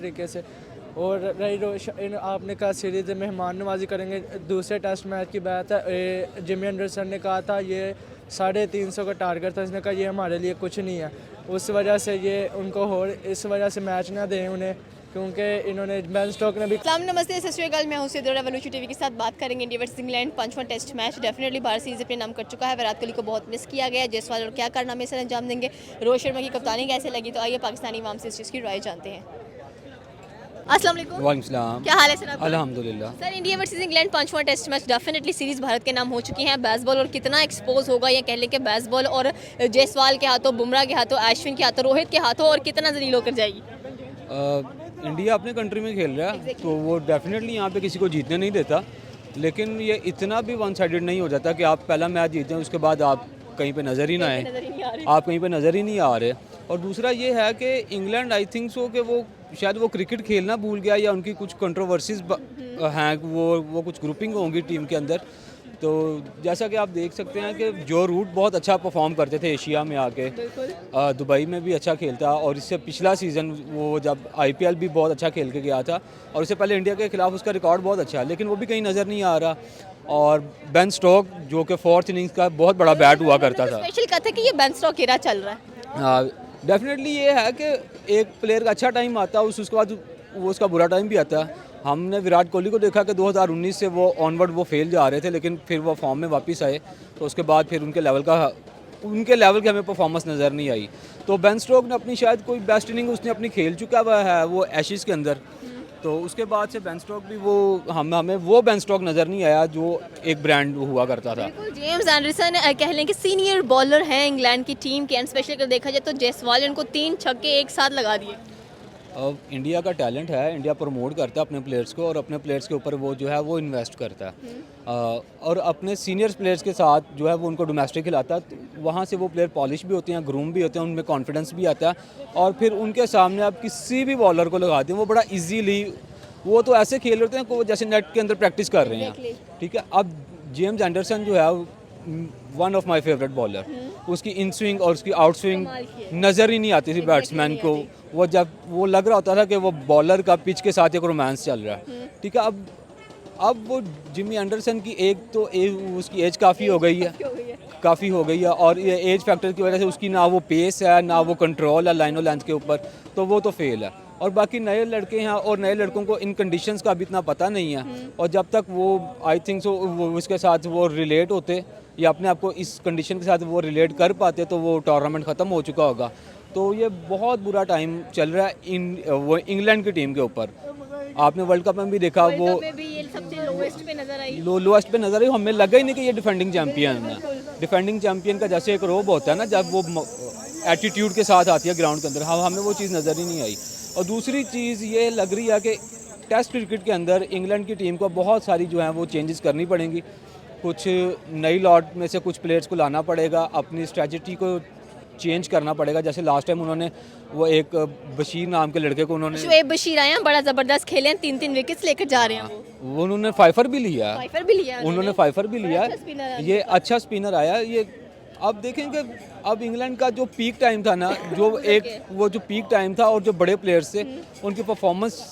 तरीके से। और आपने कहा सीरीज़ मेहमान नवाजी करेंगे, दूसरे टेस्ट मैच की बात है। जिमी एंडरसन ने कहा था ये 350 का टारगेट था, इसने कहा ये हमारे लिए कुछ नहीं है। उस वजह से ये उनको और इस वजह से मैच ना दें उन्हें, क्योंकि इन्होंने बेन स्टोक ने भी। सलाम नमस्ते सत श्रीकाल, मैं हूं सिद्धू रेवोल्यूशन टीवी के साथ बात करेंगे इंडिया वर्सेस इंग्लैंड 5वां test match. Definitely Bharat series अपने नाम कर चुका है। विराट कोहली को बहुत मिस किया गया है। जायसवाल और क्या कारनामे से अंजाम देंगे, रोहित शर्मा की कप्तानी कैसे लगी, तो आइए पाकिस्तानी अवाम से इस चीज़ की राय जानते हैं। अस्सलाम वालेकुम। वालेकुम सलाम। क्या हाल है सर आपका? अल्हम्दुलिल्लाह। सर, इंडिया वर्सेस इंग्लैंड 5वां test match, definitely series Bharat के नाम हो चुकी है। बेसबॉल और कितना एक्सपोज होगा, या कह लें कि बेसबॉल और जायसवाल के हाथों, बुमराह के हाथों, अश्विन के हाथों, रोहित के हाथों, और कितना जलील होकर जाएगी। इंडिया अपने कंट्री में खेल रहा है तो वो डेफिनेटली यहाँ पे किसी को जीतने नहीं देता, लेकिन ये इतना भी वन साइडेड नहीं हो जाता कि आप पहला मैच जीतें उसके बाद आप कहीं पे नज़र ही ना आए, आप कहीं पे नज़र ही नहीं आ रहे। और दूसरा ये है कि इंग्लैंड आई थिंक सो कि वो शायद वो क्रिकेट खेलना भूल गया, या उनकी कुछ कंट्रोवर्सीज हैं, वो कुछ ग्रुपिंग होंगी टीम के अंदर। तो जैसा कि आप देख सकते हैं कि जो रूट बहुत अच्छा परफॉर्म करते थे एशिया में आके, दुबई में भी अच्छा खेलता, और इससे पिछला सीज़न वो जब आईपीएल भी बहुत अच्छा खेल के गया था, और इससे पहले इंडिया के खिलाफ उसका रिकॉर्ड बहुत अच्छा है, लेकिन वो भी कहीं नज़र नहीं आ रहा। और बेन स्टोक जो कि 4th इनिंग्स का बहुत बड़ा बैट हुआ करता था। स्पेशल कहते हैं कि ये बेन स्टोक एरा चल रहा है। डेफिनेटली ये है कि एक प्लेयर का अच्छा टाइम आता है, उसके बाद वो उसका बुरा टाइम भी आता है। हमने विराट कोहली को देखा कि 2019 से वो ऑनवर्ड वो फेल जा रहे थे, लेकिन फिर वो फॉर्म में वापस आए, तो उसके बाद फिर उनके लेवल की हमें परफॉर्मेंस नज़र नहीं आई। तो बेन स्टोक ने अपनी शायद कोई बेस्ट इनिंग उसने अपनी खेल चुका हुआ है वो एशेज़ के अंदर, तो उसके बाद से बेन स्टोक भी वो हमें वो बेन स्टोक नज़र नहीं आया जो एक ब्रांड हुआ करता था। बिल्कुल, जेम्स एंडरसन कह लें कि सीनियर बॉलर हैं इंग्लैंड की टीम के, एंड स्पेशली अगर देखा जाए तो जायसवाल इनको 3 छक्के एक साथ लगा दिए। अब इंडिया का टैलेंट है, इंडिया प्रमोट करता है अपने प्लेयर्स को, और अपने प्लेयर्स के ऊपर वो जो है वो इन्वेस्ट करता है, और अपने सीनियर प्लेयर्स के साथ जो है वो उनको डोमेस्टिक खिलाता है। तो वहाँ से वो प्लेयर पॉलिश भी होते हैं, ग्रूम भी होते हैं, उनमें कॉन्फिडेंस भी आता है, और फिर उनके सामने आप किसी भी बॉलर को लगाते हैं वो बड़ा ईजीली, वो तो ऐसे खेल रहे हैं कि वो जैसे नेट के अंदर प्रैक्टिस कर रहे हैं। ठीक है, अब जेम्स एंडरसन जो है one of my favourite bowler, उसकी इन स्विंग और उसकी आउट स्विंग नज़र ही नहीं आती थी बैट्समैन को। वो जब वो लग रहा होता था कि वो बॉलर का पिच के साथ एक रोमांस चल रहा है। ठीक है, अब वो जिमी एंडरसन की एक तो उसकी एज काफ़ी हो गई है, और ये एज फैक्टर की वजह से उसकी ना वो पेस है, ना वो कंट्रोल है लाइन और लेंथ के ऊपर, तो वो तो फेल है। और बाकी नए लड़के हैं, और नए लड़कों को इन कंडीशंस का भी इतना पता नहीं है, और जब तक वो आई थिंक सो वो उसके साथ वो रिलेट होते, या अपने आप को इस कंडीशन के साथ वो रिलेट कर पाते, तो वो टूर्नामेंट ख़त्म हो चुका होगा। तो ये बहुत बुरा टाइम चल रहा है वो इंग्लैंड की टीम के ऊपर। आपने वर्ल्ड कप में भी देखा, वो सबसे लोएस्ट पे नजर आई, लोएस्ट पे नजर आई। हमें लगा ही नहीं कि ये डिफेंडिंग चैंपियन है। डिफेंडिंग चैंपियन का जैसे एक रोब होता है ना, जब वो एटीट्यूड के साथ आती है ग्राउंड के अंदर, हमें वो चीज़ नज़र ही नहीं आई। और दूसरी चीज़ ये लग रही है कि टेस्ट क्रिकेट के अंदर इंग्लैंड की टीम को बहुत सारी जो है वो चेंजेस करनी पड़ेंगी। कुछ नई लॉट में से कुछ प्लेयर्स को लाना पड़ेगा, अपनी स्ट्रेटजी को चेंज करना पड़ेगा। जैसे लास्ट टाइम उन्होंने वो एक बशीर नाम के लड़के को उन्होंने, शुएब बशीर आए हैं, बड़ा ज़बरदस्त खेले हैं, 3-3 विकेट्स लेकर जा रहे हैं। वो उन्होंने फाइफर भी लिया, उन्होंने फाइफर भी लिया, ये अच्छा स्पिनर आया। ये अब देखेंगे, अब इंग्लैंड का जो पीक टाइम था ना, वो जो पीक टाइम था, और जो बड़े प्लेयर्स थे उनकी परफॉर्मेंस,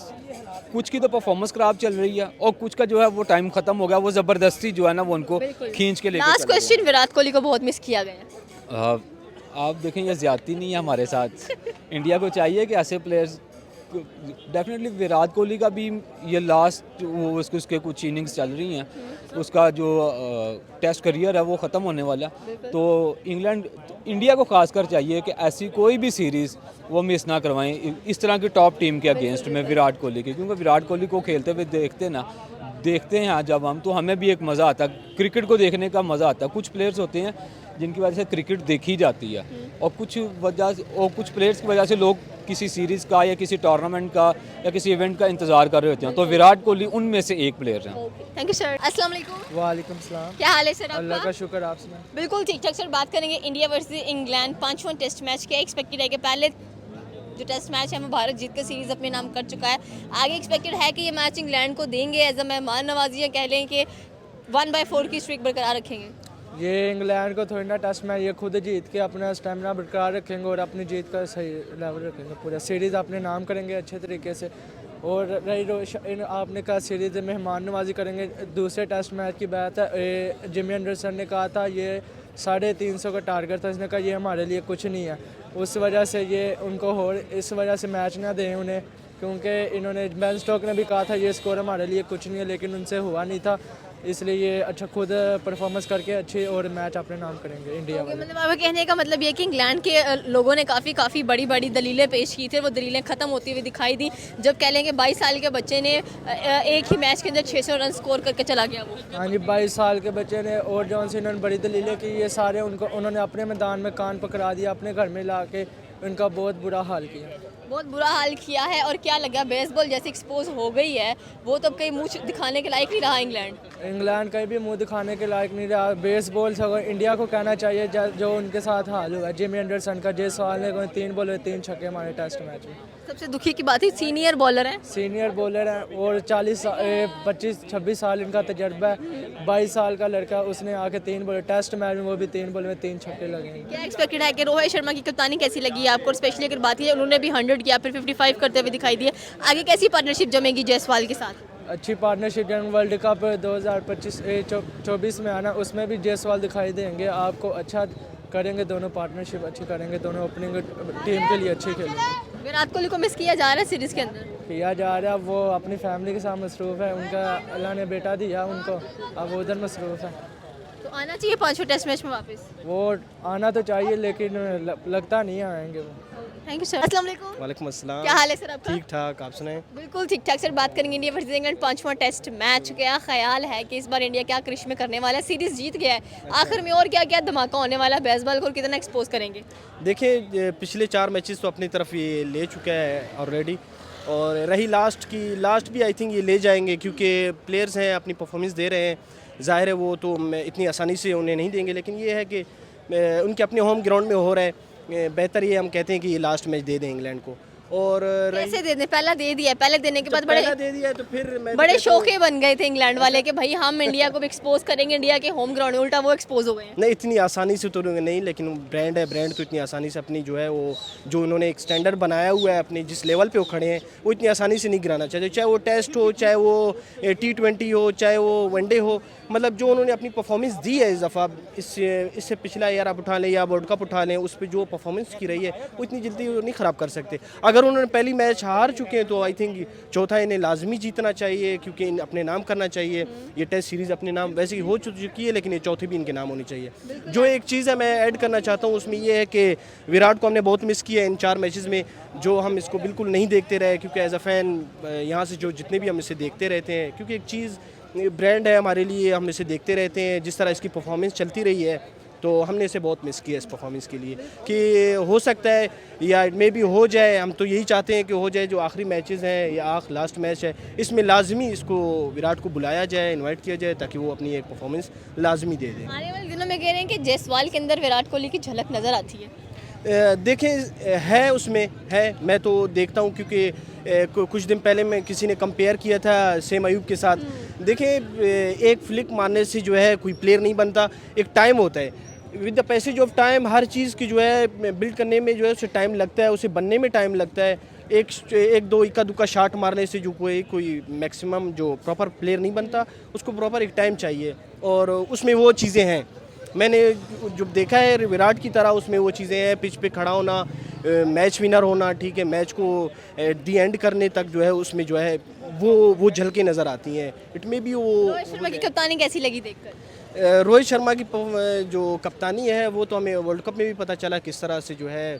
कुछ की तो परफॉर्मेंस खराब चल रही है, और कुछ का जो है वो टाइम खत्म हो गया, वो ज़बरदस्ती जो है ना वो उनको खींच के लेकर। लास्ट क्वेश्चन, विराट कोहली को बहुत मिस किया गया। आप देखें, ये ज़्यादती नहीं है हमारे साथ। इंडिया को चाहिए कि ऐसे प्लेयर्स, डेफिनेटली विराट कोहली का भी ये लास्ट उसके कुछ इनिंग्स चल रही हैं, उसका जो टेस्ट करियर है वो ख़त्म होने वाला। तो इंडिया को खासकर चाहिए कि ऐसी कोई भी सीरीज़ वो मिस ना करवाएं इस तरह की टॉप टीम के अगेंस्ट में विराट कोहली की, क्योंकि विराट कोहली को खेलते हुए देखते हैं जब हम, तो हमें भी एक मज़ा आता है, क्रिकेट को देखने का मज़ा आता है। कुछ प्लेयर्स होते हैं जिनकी वजह से क्रिकेट देखी जाती है, और कुछ प्लेयर्स की वजह से लोग किसी सीरीज़ का या किसी टूर्नामेंट का या किसी इवेंट का इंतज़ार कर रहे होते हैं। तो विराट कोहली उनमें से एक प्लेयर हैं। Thank you sir. अस्सलाम वालेकुम। वालेकुम सलाम। क्या हाल है सर आपका? अल्लाह का शुक्र, आप सुनाएं। बिल्कुल ठीक ठाक सर। बात करेंगे इंडिया वर्सेस इंग्लैंड 5वां टेस्ट मैच, क्या एक्सपेक्टेड है कि पहले जो टेस्ट मैच है वो भारत जीत कर सीरीज़ अपने नाम कर चुका है, आगे एक्सपेक्टेड है कि ये मैच इंग्लैंड को देंगे एज अ मेहमान नवाजी, या कह लें कि 1/4 की स्ट्रिक बरकरार रखेंगे? ये इंग्लैंड को थोड़ी ना टेस्ट मैच ये खुद जीत के अपना स्टेमिना बरकरार रखेंगे और अपनी जीत का सही लेवल रखेंगे, पूरा सीरीज़ अपने नाम करेंगे अच्छे तरीके से। और रही आपने कहा सीरीज़ मेहमान नवाजी करेंगे, दूसरे टेस्ट मैच की बात है, जिमी एंडरसन ने कहा था ये 350 का टारगेट था, इसने कहा ये हमारे लिए कुछ नहीं है, उस वजह से ये उनको हो इस वजह से मैच ना दें उन्हें, क्योंकि इन्होंने बेन स्टोक ने भी कहा था ये स्कोर हमारे लिए कुछ नहीं है, लेकिन उनसे हुआ नहीं था, इसलिए ये अच्छा खुद परफॉर्मेंस करके अच्छे और मैच अपने नाम करेंगे इंडिया वाले। मतलब आपका कहने का मतलब ये कि इंग्लैंड के लोगों ने काफ़ी बड़ी बड़ी दलीलें पेश की थी, वो दलीलें ख़त्म होती हुई दिखाई दी जब कह लेंगे 22 साल के बच्चे ने एक ही मैच के अंदर 600 रन स्कोर करके चला गया वो। हाँ जी, 22 साल के बच्चे ने और जॉन से इन्होंने बड़ी दलीलें की, ये सारे उन्होंने अपने मैदान में कान पकड़ा दिया, अपने घर में ला के उनका बहुत बुरा हाल किया। बहुत बुरा हाल किया है। और क्या लगा बेसबॉल जैसे एक्सपोज हो गई है वो तो अब कहीं मुंह दिखाने के लायक नहीं रहा इंग्लैंड कहीं भी मुंह दिखाने के लायक नहीं रहा। बेसबॉल से इंडिया को कहना चाहिए जो उनके साथ हाल हुआ, जिमी एंडरसन का, जयसवाल ने 3 बॉल 3 छक्के हमारे टेस्ट मैच में। सबसे दुखी की बात है सीनियर बॉलर हैं और 25-26 साल इनका तजर्बा है, 22 साल का लड़का, उसने आके 3 बॉल टेस्ट मैच में, वो भी 3 बॉल में 3 छक्के लगे। क्या एक्सपेक्टेड है कि रोहित शर्मा की कप्तानी कैसी लगी है आपको? स्पेशली अगर बात की उन्होंने भी 100 किया फिर 55 करते हुए दिखाई दिए, आगे कैसी पार्टनरशिप जमेगी जयसवाल के साथ? अच्छी पार्टनरशिप जंग वर्ल्ड कप 2024 में आना, उसमें भी जयसवाल दिखाई देंगे आपको, अच्छा करेंगे, दोनों पार्टनरशिप अच्छी करेंगे, दोनों ओपनिंग टीम के लिए अच्छी खेलेंगे। विराट कोहली को मिस किया जा रहा है सीरीज के अंदर? किया जा रहा है, वो अपनी फैमिली के साथ मसरूफ़ है, उनका अल्लाह ने बेटा दिया उनको, अब वो उधर मसरूफ़ है। तो आना चाहिए 5वें टेस्ट मैच में वापस? वो आना तो चाहिए लेकिन लगता नहीं आएंगे वो। Thank you sir. अस्सलाम वालेकुम। वालेकुम अस्सलाम। क्या हाल है सर आपका? ठीक ठाक, आप सुनाएं? बिल्कुल ठीक ठाक सर। बात करेंगे इंडिया वर्सेस इंग्लैंड 5वां टेस्ट मैच। क्या ख्याल है कि इस बार इंडिया क्या करिश्मे करने वाला है? सीरीज जीत गया है, आखिर में और क्या क्या धमाका होने वाला है? बेसबॉल को कितना एक्सपोज करेंगे? देखिए पिछले 4 मैचेस तो अपनी तरफ ये ले चुका है ऑलरेडी, और रही लास्ट भी आई थिंक ये ले जाएंगे, क्योंकि प्लेयर्स हैं अपनी परफॉर्मेंस दे रहे हैं, ज़ाहिर है वो तो इतनी आसानी से उन्हें नहीं देंगे, लेकिन ये है कि उनके अपने होम ग्राउंड में हो रहा है, बेहतर ये हम कहते हैं कि ये लास्ट मैच दे दें इंग्लैंड को। और कैसे दे दें? पहला दे दिया, पहले देने के बाद पहला दे दिया तो फिर बड़े शौके बन गए थे इंग्लैंड वाले कि भाई हम इंडिया को भी एक्सपोज करेंगे, इंडिया के होम ग्राउंड, उल्टा वो एक्सपोज हो गए हैं। नहीं, इतनी आसानी से तो नहीं, लेकिन ब्रांड है, ब्रांड तो इतनी आसानी से अपनी जो है वो जो उन्होंने एक स्टैंडर्ड बनाया हुआ है अपने जिस लेवल पे वो खड़े हैं, वो इतनी आसानी से नहीं गिराना चाहिए, चाहे वो टेस्ट हो, चाहे वो T20 हो, चाहे वो वनडे हो। मतलब जो उन्होंने अपनी परफॉर्मेंस दी है इस दफ़ा, इससे पिछला ईयर आप उठा लें या वर्ल्ड कप उठा लें, उस पर जो परफॉर्मेंस की रही है वो इतनी जल्दी नहीं ख़राब कर सकते। अगर उन्होंने पहली मैच हार चुके हैं तो आई थिंक चौथा इन्हें लाजमी जीतना चाहिए, क्योंकि अपने नाम करना चाहिए। ये टेस्ट सीरीज़ अपने नाम वैसे ही हो चुकी है, लेकिन ये चौथी भी इनके नाम होनी चाहिए। जो एक चीज़ है मैं ऐड करना चाहता हूँ उसमें ये है कि विराट को हमने बहुत मिस किया इन 4 मैचेस में, जो हम इसको बिल्कुल नहीं देखते रहे, क्योंकि एज अ फ़ैन यहाँ से जो जितने भी हम इसे देखते रहते हैं, क्योंकि एक चीज़ ब्रांड है हमारे लिए, हम इसे देखते रहते हैं, जिस तरह इसकी परफॉर्मेंस चलती रही है, तो हमने इसे बहुत मिस किया इस परफॉर्मेंस के लिए। कि हो सकता है या मे भी हो जाए, हम तो यही चाहते हैं कि हो जाए, जो आखिरी मैचेस हैं या लास्ट मैच है, इसमें लाजमी इसको विराट को बुलाया जाए, इनवाइट किया जाए, ताकि वो अपनी एक परफॉर्मेंस लाजमी दे दें। आने वाले दिनों में कह रहे हैं कि जयसवाल के अंदर विराट कोहली की झलक नज़र आती है। देखें है, उसमें है, मैं तो देखता हूँ, क्योंकि कुछ दिन पहले मैं किसी ने कंपेयर किया था सेम अयूब के साथ। देखें एक फ्लिक मारने से जो है कोई प्लेयर नहीं बनता, एक टाइम होता है, with the passage of time हर चीज़ की जो है बिल्ड करने में जो है उसे टाइम लगता है, उसे बनने में टाइम लगता है। एक दो इक्का दुक्का शॉट मारने से जो कोई मैक्सिमम जो प्रॉपर प्लेयर नहीं बनता, उसको प्रॉपर एक टाइम चाहिए, और उसमें वो चीज़ें हैं। मैंने जो देखा है विराट की तरह उसमें वो चीज़ें हैं, पिच पे खड़ा होना, मैच विनर होना, ठीक है, मैच को एट दी एंड करने तक जो है उसमें जो है वो झलकें नज़र आती हैं। इट में भी वो रोहित शर्मा की कप्तानी कैसी लगी देखकर? रोहित शर्मा की जो कप्तानी है वो तो हमें वर्ल्ड कप में भी पता चला किस तरह से जो है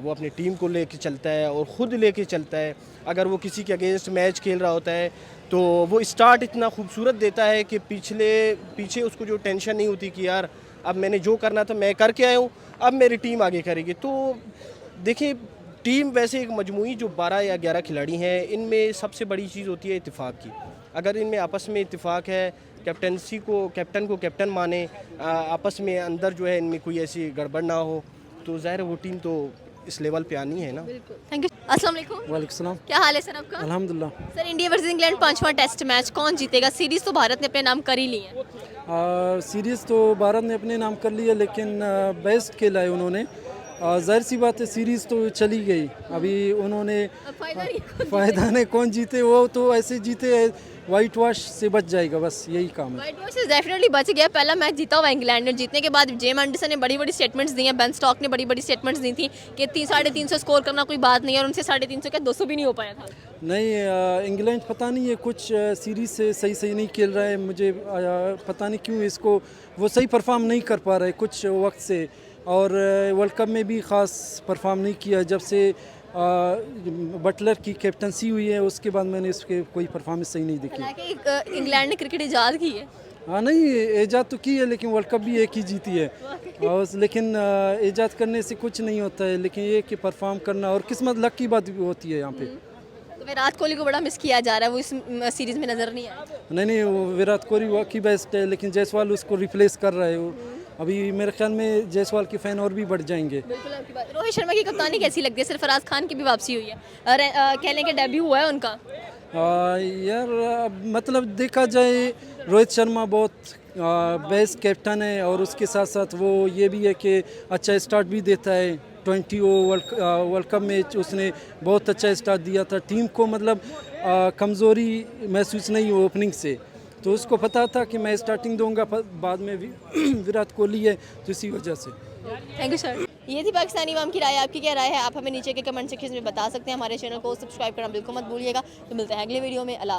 वो अपनी टीम को लेके चलता है और ख़ुद लेके चलता है। अगर वो किसी के अगेंस्ट मैच खेल रहा होता है तो वो स्टार्ट इतना खूबसूरत देता है कि पीछे उसको जो टेंशन नहीं होती कि यार अब मैंने जो करना था मैं करके आया हूँ, अब मेरी टीम आगे करेगी। तो देखिए टीम वैसे एक मजमूई जो 12 या 11 खिलाड़ी हैं, इनमें सबसे बड़ी चीज़ होती है इत्तेफाक की। अगर इनमें आपस में इत्तेफाक है, कैप्टन को कैप्टन माने, आपस में अंदर जो है इनमें कोई ऐसी गड़बड़ ना हो, तो ज़ाहिर वो टीम तो इस लेवल पे आनी है ना। बिल्कुल, थैंक यू। अस्सलाम वालेकुम। वालेकुम सलाम। क्या हाल है सर आपका? अल्हम्दुलिल्लाह। सर इंडिया वर्सेस इंग्लैंड 5वां टेस्ट मैच कौन जीतेगा? सीरीज तो भारत ने अपने नाम कर ही ली है। सीरीज़ तो भारत ने अपने नाम कर लिया, लेकिन बेस्ट खेला है उन्होंने। जाहिर सी बात है, सीरीज़ तो चली गई। अभी उन्होंने अब फायदा नहीं है। फ़ायदा नहीं, कौन जीते वो तो ऐसे जीते, वाइट वॉश से बच जाएगा, बस यही काम है। व्हाइट वॉश से डेफिनेटली बच गया। पहला मैच जीता हुआ इंग्लैंड ने। जीतने के बाद जेम एंडरसन ने बड़ी बड़ी स्टेटमेंट्स दी हैं, बेन स्टॉक ने बड़ी बड़ी स्टेटमेंट्स दी थी कि 350 स्कोर करना कोई बात नहीं है, और उनसे 350 क्या 200 भी नहीं हो पाया था। नहीं, इंग्लैंड पता नहीं है कुछ सीरीज़ से सही नहीं खेल रहा है। मुझे पता नहीं क्यों इसको वो सही परफॉर्म नहीं कर पा रहा है कुछ वक्त से, और वर्ल्ड कप में भी ख़ास परफॉर्म नहीं किया। जब से बटलर की कैप्टनसी हुई है उसके बाद मैंने इसके कोई परफॉर्मेंस सही नहीं देखी। हालांकि इंग्लैंड ने क्रिकेट ईजाद की है। हाँ, नहीं ईजाद तो की है, लेकिन वर्ल्ड कप भी एक ही जीती है। और लेकिन ईजाद करने से कुछ नहीं होता है, लेकिन ये कि परफॉर्म करना और किस्मत, लक की बात भी होती है यहाँ पे। तो विराट कोहली को बड़ा मिस किया जा रहा है, वो इस सीरीज में नजर नहीं आया। नहीं, वो विराट कोहली वाकई बेस्ट है, लेकिन जायसवाल उसको रिप्लेस कर रहा है। वो अभी मेरे ख्याल में जायसवाल के फ़ैन और भी बढ़ जाएंगे। बिल्कुल आपकी बात। रोहित शर्मा की कप्तानी कैसी लगती है? सरफराज खान की भी वापसी हुई है और कह लें कि डेब्यू हुआ है उनका। यार मतलब देखा जाए, रोहित शर्मा बहुत बेस्ट कैप्टन है, और उसके साथ साथ वो ये भी है कि अच्छा स्टार्ट भी देता है। 20 वर्ल्ड कप में उसने बहुत अच्छा स्टार्ट दिया था टीम को, मतलब कमज़ोरी महसूस नहीं हुई ओपनिंग से, तो उसको पता था कि मैं स्टार्टिंग दूंगा, बाद में भी विराट कोहली है, तो इसी वजह से। Thank you sir. ये थी पाकिस्तानी अवाम की राय। आपकी क्या राय है? आप हमें नीचे के कमेंट सेक्शन में बता सकते हैं। हमारे चैनल को सब्सक्राइब करना बिल्कुल मत भूलिएगा। तो मिलते हैं अगले वीडियो में। अल्लाह।